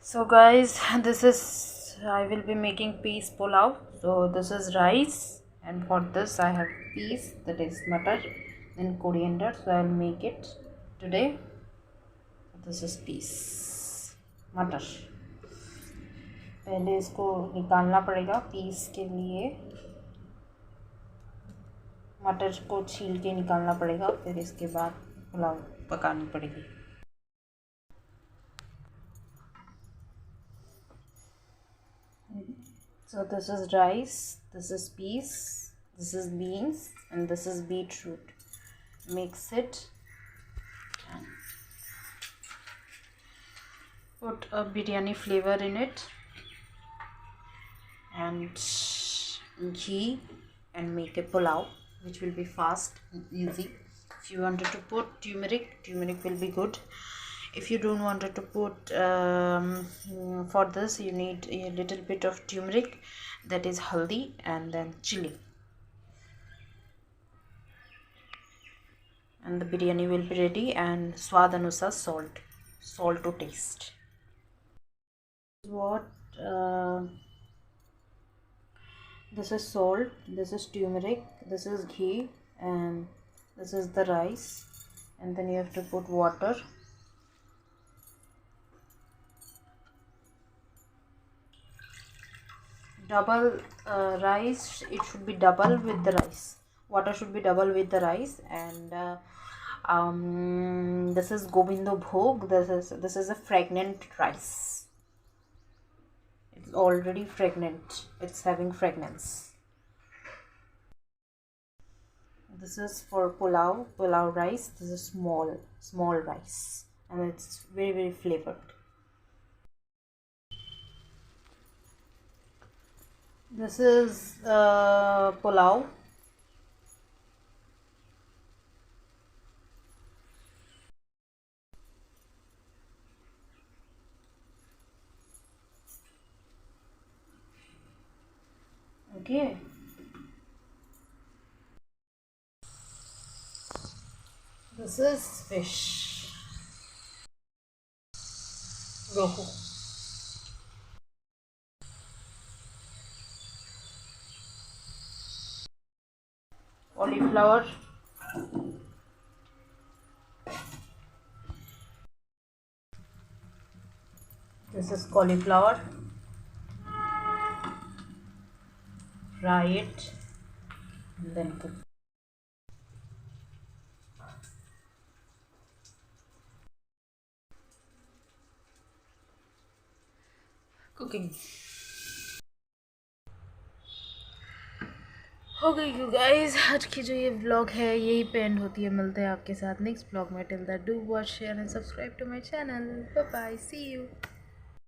So guys, this is I will be making peas pulao. So this is rice, and for this I have peas, that is mutton, and coriander. So I'll make it today. This is peas मटर. पहले इसको निकालना पड़ेगा. Piece के लिए मटर को छील के निकालना पड़ेगा, फिर इसके बाद पुलाव पकानी पड़ेगी. So this is rice, this is peas, this is beans, and this is beetroot. Mix it and put a biryani flavor in it, and ghee, and make a pulao which will be fast and easy. If you wanted to put turmeric will be good. If you don't want to put for this, you need a little bit of turmeric, that is haldi, and then chili, and the biryani will be ready. And swad anusar salt to taste. What this is salt, this is turmeric, this is ghee, and this is the rice, and then you have to put water. Double rice, it should be double with the rice. Water should be double with the rice. And this is Gobindo Bhog. This is a fragrant rice. It's already fragrant. It's having fragrance. This is for pulao rice. This is small rice, and it's very flavored. This is pulao. Okay. This is fish. Rohu. Cauliflower. This is cauliflower. Fry it and then cook. Cooking हो गई you guys. आज की जो ये vlog है यही पे and होती है. मिलते हैं आपके साथ नेक्स्ट व्लॉग में. Till that do watch, share and subscribe to my channel. Bye bye, see you.